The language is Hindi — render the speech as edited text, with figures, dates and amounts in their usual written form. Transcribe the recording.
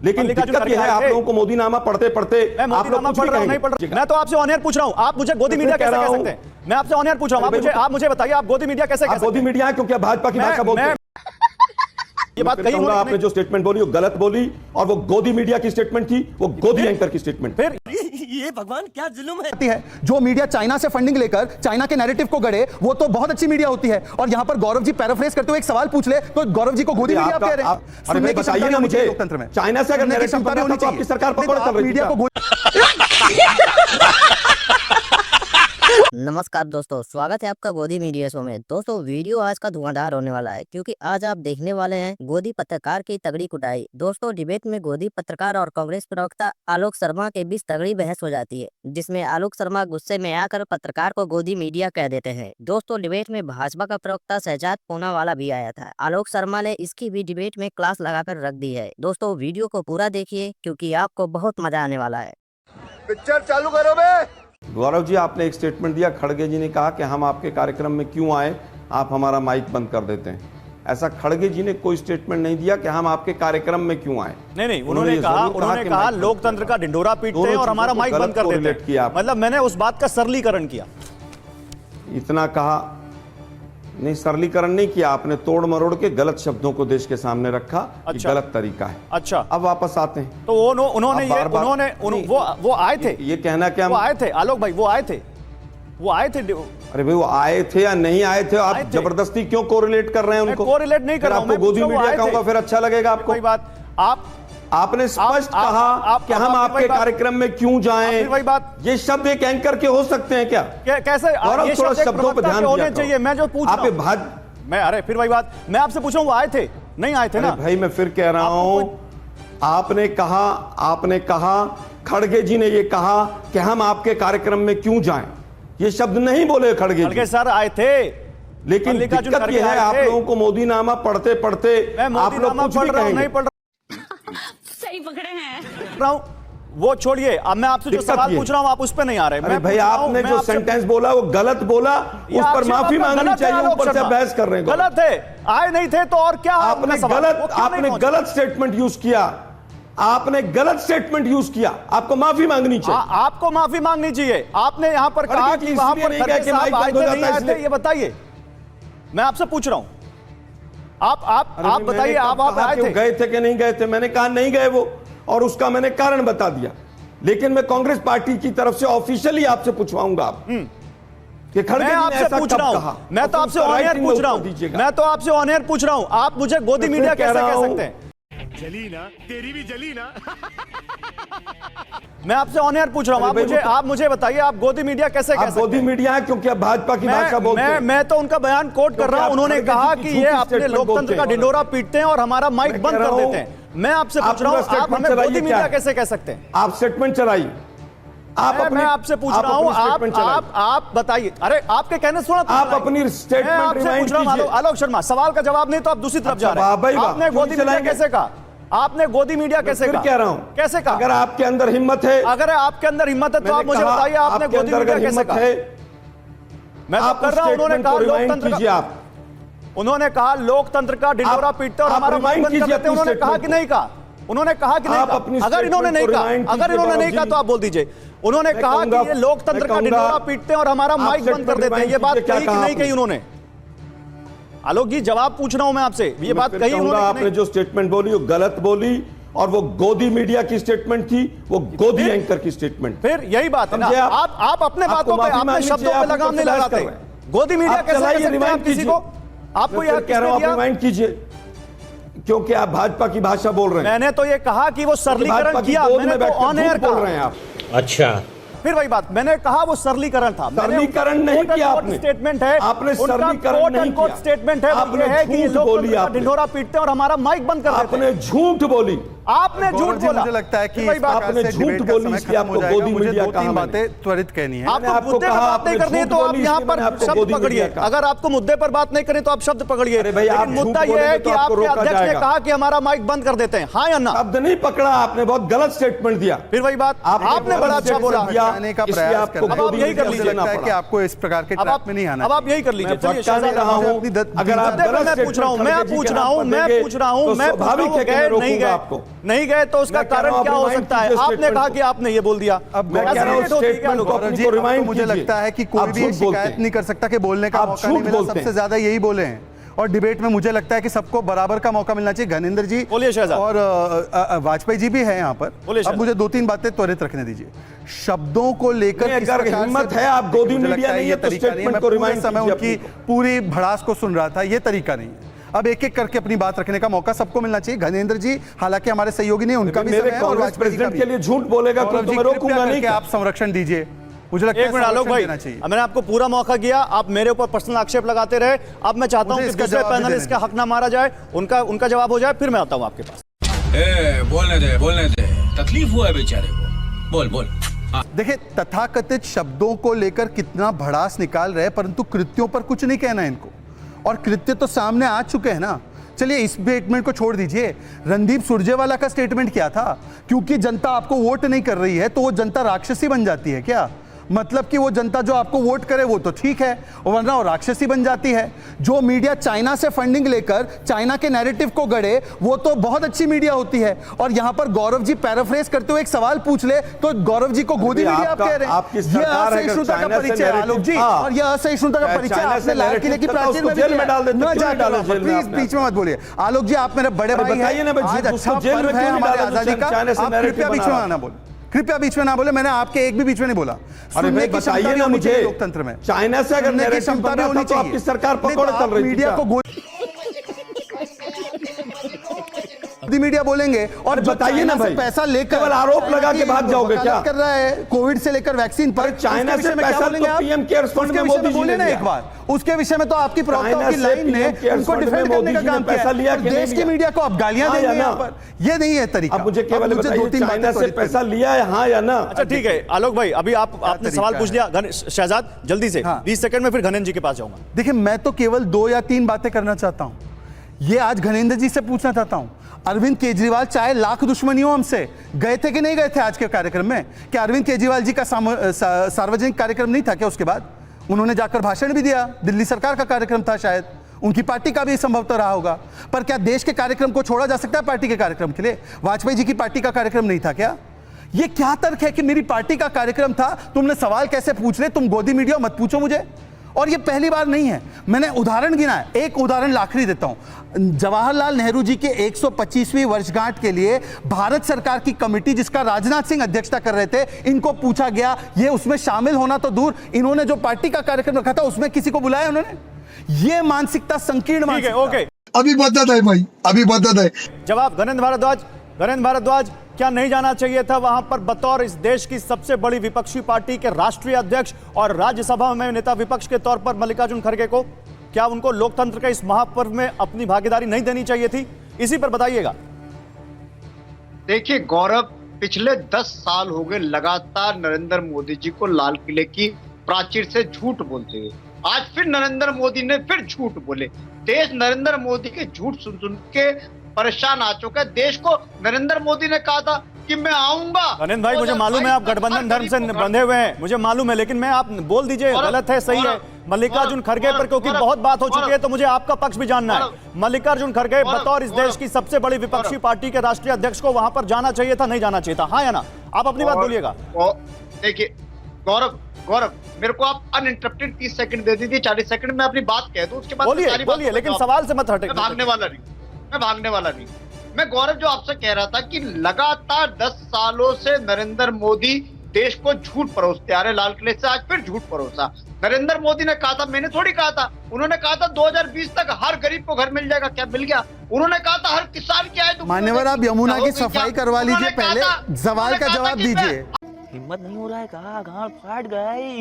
लेकिन दिक्कत यह है आप लोगों को मोदी नामा पढ़ते पढ़ते आप लोग कुछ भी नहीं पढ़ रहे। मैं तो आपसे ऑन एयर पूछ रहा हूं, आप मुझे गोदी मीडिया कैसे कह सकते हैं? मैं आपसे ऑन एयर पूछ रहा हूं, आप मुझे बताइए, आप गोदी मीडिया कैसे कह सकते हैं? गोदी मीडिया है क्योंकि आप भाजपा की भाषा बोलते हैं। ये बात कही आपने जो स्टेटमेंट बोली वो गलत बोली, और वो गोदी मीडिया की स्टेटमेंट थी, वो गोदी एंकर की स्टेटमेंट। फिर ये भगवान क्या जुल्म है। जो मीडिया चाइना से फंडिंग लेकर चाइना के नैरेटिव को गढ़े, वो तो बहुत अच्छी मीडिया होती है। और यहां पर गौरव जी पैराफ्रेज करते हुए एक सवाल पूछ ले तो गौरव जी को गोदी मीडिया कह रहे हैं। अरे बताइए ना मुझे, लोकतंत्र में चाइना से अगर नैरेटिव बनता तो आपकी सरकार पकड़ चल रही मीडिया को। नमस्कार दोस्तों, स्वागत है आपका गोदी मीडिया शो में। दोस्तों वीडियो आज का धुआंधार होने वाला है क्योंकि आज आप देखने वाले हैं गोदी पत्रकार की तगड़ी कुटाई। दोस्तों डिबेट में गोदी पत्रकार और कांग्रेस प्रवक्ता आलोक शर्मा के बीच तगड़ी बहस हो जाती है, जिसमें आलोक शर्मा गुस्से में आकर पत्रकार को गोदी मीडिया कह देते हैं। दोस्तों डिबेट में भाजपा का प्रवक्ता शहजाद पूनावाला भी आया था। आलोक शर्मा ने इसकी भी डिबेट में क्लास लगाकर रख दी है। दोस्तों वीडियो को पूरा देखिए क्योंकि आपको बहुत मजा आने वाला है। पिक्चर चालू करो बे। गौरव जी, आपने एक स्टेटमेंट दिया, खड़गे जी ने कहा कि हम आपके कार्यक्रम में क्यों आए, आप हमारा माइक बंद कर देते हैं। ऐसा खड़गे जी ने कोई स्टेटमेंट नहीं दिया कि हम आपके कार्यक्रम में क्यों आए। नहीं, उन्होंने कहा लोकतंत्र का ढिंढोरा पीटते हैं और हमारा माइक बंद कर देते हैं। मतलब मैंने उस बात का सरलीकरण किया। इतना कहा नहीं, सरलीकरण नहीं किया आपने, तोड़ मरोड़ के गलत शब्दों को देश के सामने रखा। अच्छा, गलत तरीका है। अच्छा, अब वापस आते हैं तो उन्होंने वो आए थे, ये कहना क्या वो आए थे आलोक भाई, वो आए थे। अरे भाई वो आए थे या नहीं आए थे, आप जबरदस्ती क्यों कोरिलेट कर रहे हैं उनको? कोरिलेट नहीं कर रहा हूं, आपको गोदी मीडिया कहूंगा फिर अच्छा लगेगा आपको? वही बात आपने स्पष्ट कहा कि हम आपके कार्यक्रम में क्यों जाएं। वही बात, ये शब्द एक एंकर के हो सकते हैं क्या? कैसे? और थोड़ा शब्दों पर ध्यान होने चाहिए। मैं जो पूछ रहा हूं, मैं अरे फिर वही बात, मैं आपसे पूछूं वो आए थे नहीं आए थे ना? भाई मैं फिर कह रहा हूं, आपने कहा खड़गे जी ने ये कहा कि हम आपके कार्यक्रम में क्यों जाएं। ये शब्द नहीं बोले खड़गे सर, आए थे। लेकिन दिक्कत यह है आप लोगों को मोदी नामा पढ़ते पढ़ते आप लोग कुछ भी कहेंगे। सही पकड़े हैं। वो छोड़िए, अब मैं आपसे जो सवाल पूछ रहा हूं आप उस पे नहीं आ रहे। भाई आपने जो सेंटेंस बोला वो गलत बोला, उस पर माफी मांगनी चाहिए। ऊपर से बहस कर रहे हैं। गलत है, आए नहीं थे तो और क्या? आपने गलत स्टेटमेंट यूज किया, आपने गलत स्टेटमेंट यूज किया, आपको माफी मांगनी चाहिए। आपको माफी मांगनी चाहिए। आपने यहां पर कहा कि वहां पर नहीं आए थे, ये बताइए, मैं आपसे पूछ रहा हूं। आप बताइए, आप आए थे? गए थे कि नहीं गए थे? मैंने कहा नहीं गए वो, और उसका मैंने कारण बता दिया। लेकिन मैं कांग्रेस पार्टी की तरफ से ऑफिशियली आपसे पूछवाऊंगा आप कि खड़गे जी ने ऐसा कब कहा। मैं तो आपसे ऑन एयर पूछ रहा हूं, मैं तो आपसे ऑन एयर पूछ रहा हूं, आप मुझे गोदी मीडिया कैसे कह सकते हैं? जली ना, तेरी भी जली ना। मैं आपसे ऑन एयर पूछ रहा हूं, आप मुझे बताइए, आप गोदी मीडिया कैसे कह सकते हैं? गोदी मीडिया है क्योंकि आप भाजपा की भाषा बोलते हैं। मैं तो उनका बयान कोट कर रहा हूं। उन्होंने कहा कि ये अपने लोकतंत्र का ढिंढोरा पीटते हैं और हमारा माइक बंद कर देते हैं। मैं आपसे पूछ रहा हूं, आप हमें गोदी मीडिया कैसे कह सकते हैं? आप स्टेटमेंट चलाइए। मैं आपसे पूछ रहा हूं, आप बताइए। अरे आपके कहने सुना, आप अपनी स्टेटमेंट रिमाइंड कीजिए। आलोक शर्मा, सवाल का जवाब नहीं तो आप दूसरी तरफ जा रहे हैं। आपने गोदी मीडिया कैसे कहा? आपने गोदी मीडिया कैसे कहा? कह रहा हूं, कैसे कहा? अगर आपके अंदर हिम्मत है, तो आप मुझे बताइए, आपने गोदी मीडिया कैसे कहा? मैं तो कर रहा हूं, उन्होंने कहा लोकतंत्र का ढिंढोरा पीटते और हमारा माइक बंद कर देते हैं। उन्होंने कहा कि नहीं कहा? उन्होंने कहा कि नहीं कहा? अगर इन्होंने नहीं कहा तो आप बोल दीजिए। उन्होंने कहा कि ये लोकतंत्र का ढिंढोरा पीटते हैं और हमारा माइक बंद कर देते हैं। ये बात कही कि नहीं कही उन्होंने? आलोक जी, जवाब पूछ रहा हूं मैं आपसे, ये बात कही उन्होंने? आपने जो स्टेटमेंट बोली वो गलत बोली, और वो गोदी मीडिया की स्टेटमेंट थी, वो गोदी एंकर की स्टेटमेंट। फिर यही बात है ना, आप अपने बातों पे, अपने शब्दों पे लगाम नहीं लगाते। गोदी मीडिया कैसे कह सकते हैं आप किसी को? आपको यह कह रहा हूं, आप रिमाइंड कीजिए क्योंकि आप भाजपा की भाषा बोल रहे हैं। मैंने तो ये कहा कि वो सरलीकरण किया, मैंने तो ऑन एयर बोल रहे हैं आप। अच्छा, फिर वही बात, मैंने कहा वो सरलीकरण था। सरलीकरण नहीं किया आपने। स्टेटमेंट है, आपने सरलीकरण नहीं किया। स्टेटमेट है, आपने झूठ बोली, ढिंढोरा पीटते हैं और हमारा माइक बंद कर देते हैं। आपने झूठ बोली, आपने झूठ बोला। मुझे लगता है कि आपने झूठ बोली, इसलिए आपको गोदी मीडिया कहा। बातें त्वरित कहनी है। आपको मुद्दे पर बात नहीं करनी है तो आप यहाँ पर शब्द पकड़िए। अगर आपको मुद्दे पर बात नहीं करनी तो आप शब्द पकड़िए। लेकिन मुद्दा यह है कि आपके अध्यक्ष ने कहा कि हमारा माइक बंद कर देते हैं, हाँ या ना? शब्द नहीं पकड़ा आपने, बहुत गलत स्टेटमेंट दिया। फिर वही बात, आपने बड़ा अच्छा बोला, आने का इसलिए प्रयास आपको कर रहे अब आप हैं। यही कर मुझे लीजिए। लगता है कि आपको इस प्रकार के अब ट्रैप आप में नहीं आना अब आप यही कर लीजिए। मैं भटका नहीं रहा हूं। अगर आप मैं पूछ रहा हूं मैं पूछ रहा हूं मैं स्वाभाविक है कि मैं रोकूंगा आपको। नहीं गए तो उसका मैं कह रहा कारण हूं, क्या आप हो remind सकता है? कीजिए आपने statement कहा को। कि आपने ये बोल दिया। अब मैं कह रहा हूं स्टेटमेंट को गौरव अपनी जी, को अब तो रिमाइंड मुझे लगता है कि कोई भी शिकायत नहीं कर सकता कि बोलने का आप मौका नहीं झूठ मिला। बोलते हैं। सबसे ज्यादा यही बोले हैं और डिबेट में मुझे लगता है कि सबको बराबर का मौका मिलना चाहिए। घनेंद्र जी बोलिए शहजाद। और वाजपेयी जी भी हैं यहाँ पर। बोलिए अब शहजाद। मुझे 2-3 बातें त्वरित रखने दीजिए। शब्दों को लेकर नहीं, किस अगर प्रकार हिम्मत से- है, आप गोदी मुझे मीडिया लगता नहीं ये है तो तरीका नहीं है। स्टेटमेंट मैं को पूरे रिमाइंड समय कीजिए उनकी अपनी को। पूरी भड़ास को सुन रहा था। ये तरीका नहीं है। अब एक एक करके अपनी बात रखने का मौका सबको मिलना चाहिए। घनेंद्र जी हालांकि हमारे सहयोगी नहीं, उनका भी मेरे समय है और कांग्रेस वाजपेयी जी का प्रेसिडेंट भी। के लिए झूठ बोलेगा गौरव तो जी, मैं रोकूंगा कृपया नहीं करके क्या? आप संरक्षण दीजिए। मुझे लगता है एक मिनट आलोक संरक्षण भाई, देना चाहिए। मैंने आपको पूरा मौका किया, आप मेरे ऊपर पर्सनल आक्षेप लगाते रहे। अब मैं चाहता हूं मुझे कि इसका दूसरे जवाब भी पैनलिस्ट देने का हक ना मारा जाए, उनका जवाब हो जाए, फिर मैं आता हूं आपके पास। बोलने दे तकलीफ हुआ है बेचारे को। बोल बोल। देखिए, तथाकथित शब्दों को लेकर कितना भड़ास निकाल रहे हैं, परंतु कृत्यों पर कुछ नहीं कहना है इनको। और कृत्य तो सामने आ चुके हैं ना। चलिए इस स्टेटमेंट को छोड़ दीजिए। रणदीप सुरजेवाला का स्टेटमेंट क्या था? क्योंकि जनता आपको वोट नहीं कर रही है तो वो जनता राक्षसी बन जाती है क्या? मतलब कि वो जनता जो आपको वोट करे वो तो ठीक है, वरना वो राक्षसी बन जाती है। जो मीडिया चाइना से फंडिंग लेकर चाइना के नैरेटिव को गढ़े वो तो बहुत अच्छी मीडिया होती है। और यहां पर गौरव जी पैराफ्रेज करते हुए एक सवाल पूछ ले तो गौरव जी को गोदी मीडिया आप कह रहे हैं। ये असहिष्णुता का परिचय है आलोक जी, और यह असहिष्णुता का परिचय आपने लाल किले की प्राचीर में जेल में डाल देते, न क्यों जाकर डाले जेल में प्लीज आपने? बीच में मत बोलिए आलोक जी। आप मेरे बड़े भाई बताइए ना हैं, भाई, आज उसको अच्छा जेल में पर्व क्यों है नहीं हमारे डाला जो आजादी का। चाइना से आप narrative कृपया बीच बना में रहा आना बोले, कृपया बीच में ना बोले। मैंने आपके एक भी बीच में नहीं बोला। अरे सुनने भाई की क्षमता बताइए भी ना होनी मुझे, चाहिए लोकतंत्र में। चाइना से अगर सुनने की नैरेटिव क्षमता बन भी रहा होनी था तो चाहिए। आपकी सरकार नहीं तो पकौड़े आप तल रही थी मीडिया क्या? को गोदी मीडिया बोलेंगे और अरे जो बताइए चाइना ना से भाई, पैसा लेकर केवल आरोप चाइना लगा के की भाग जाओगे वकालत क्या? कर रहा है कोविड से लेकर वैक्सीन पर। अरे चाइना उसके से विषय में क्या पैसा बोलेंगे तो आप? पीएम केयर्स फंड उसके में विषय मोदी जी बोले ने ना लिया। एक बार, उसके विषय में तो आपकी प्रवक्ताओं चाइना की से लाइन ने PM केयर्स उनको फंड में डिफेंड मोदी करने का जी ने काम पैसा लिया किया। कि नहीं देश की लिया? मीडिया को आप गालियां हाँ दे या रहे हैं ना? यहाँ पर। ये नहीं है तरीका। अब मुझे केवल मुझे बताइए 2-3 चाइना बातें से त्वरित पैसा लिया है हाँ या ना? अच्छा ठीक है आलोक भाई, अभी आपने तरीका सवाल पूछ है? लिया। शहजाद जल्दी से हाँ। 20 सेकंड में फिर घनेंद्र जी के पास जाऊंगा। देखिए, मैं तो केवल 2 या 3 बातें करना चाहता हूं। ये आज घनेंद्र जी से पूछना चाहता हूं, अरविंद केजरीवाल चाहे लाख दुश्मनी हो हमसे, गए थे कि नहीं गए थे आज के कार्यक्रम में? क्या अरविंद केजरीवाल जी का सार्वजनिक कार्यक्रम नहीं था क्या? उसके बाद उन्होंने जाकर भाषण भी दिया। दिल्ली सरकार का कार्यक्रम था, शायद उनकी पार्टी का भी संभवतः रहा होगा। पर क्या देश के कार्यक्रम को छोड़ा जा सकता है पार्टी के कार्यक्रम के लिए? वाजपेयी जी की पार्टी का कार्यक्रम नहीं था क्या? ये क्या तर्क है कि मेरी पार्टी का कार्यक्रम था, तुमने सवाल कैसे पूछ ले? तुम गोदी मीडिया मत पूछो मुझे। और ये पहली बार नहीं है, मैंने उदाहरण गिना है। एक उदाहरण आखिरी देता हूं। जवाहरलाल नेहरू जी के 125वीं वर्षगांठ के लिए भारत सरकार की कमेटी, जिसका राजनाथ सिंह अध्यक्षता कर रहे थे, इनको पूछा गया, ये उसमें शामिल होना तो दूर, इन्होंने जो पार्टी का कार्यक्रम रखा था उसमें किसी को बुलाया उन्होंने? ये मानसिकता संकीर्ण ठीक है, मानसिकता। ओके। अभी बदत है भाई, अभी बदत है। जवाब घनेंद्र भारद्वाज, क्या नहीं जाना चाहिए था वहां पर बतौर इस देश की सबसे बड़ी विपक्षी पार्टी के राष्ट्रीय अध्यक्ष और राज्यसभा में नेता विपक्ष के तौर पर मल्लिकार्जुन खड़गे को? क्या उनको लोकतंत्र के इस महापर्व में अपनी भागीदारी नहीं देनी चाहिए थी? इसी पर बताइएगा। देखिए गौरव, पिछले 10 साल हो गए लगातार नरेंद्र मोदी जी को लाल किले की प्राचीर से झूठ बोलते हुए। आज फिर नरेंद्र मोदी ने फिर झूठ बोले। देश नरेंद्र मोदी के झूठ सुन सुन के परेशान आ चुका है। देश को नरेंद्र मोदी ने कहा था कि मैं आऊंगा। अनिल भाई, मुझे मालूम है आप गठबंधन धर्म से बंधे हुए हैं, मुझे मालूम है, लेकिन मैं आप बोल दीजिए गलत है सही है। मल्लिकार्जुन खड़गे पर क्योंकि बहुत बात हो चुकी है तो मुझे आपका पक्ष भी जानना है। मल्लिकार्जुन खड़गे बतौर इस देश की सबसे बड़ी विपक्षी पार्टी के राष्ट्रीय अध्यक्ष को वहां पर जाना चाहिए था, नहीं जाना चाहिए था, हाँ या ना? आप अपनी बात बोलिएगा। देखिए गौरव, मेरे को आप अनइंटरप्टेड 30 सेकंड दे दीजिए, 40 सेकंड में अपनी बात कह दूं, उसके बाद बोलिए, लेकिन सवाल से मत हटे। मैं भागने वाला नहीं। मैं गौरव जो आपसे कह रहा था कि लगातार 10 सालों से नरेंद्र मोदी देश को झूठ परोसते आ रहे। लाल किले से आज फिर झूठ परोसा। नरेंद्र मोदी ने कहा था, मैंने थोड़ी कहा था, उन्होंने कहा था 2020 तक हर गरीब को घर मिल जाएगा। क्या मिल गया? उन्होंने कहा था हर किसान की आय दुगनी मान्यवर, आप यमुना की सफाई करवा लीजिए, पहले सवाल का जवाब दीजिए। हिम्मत नहीं हो रहा है, कहा गाड़ फाट गई।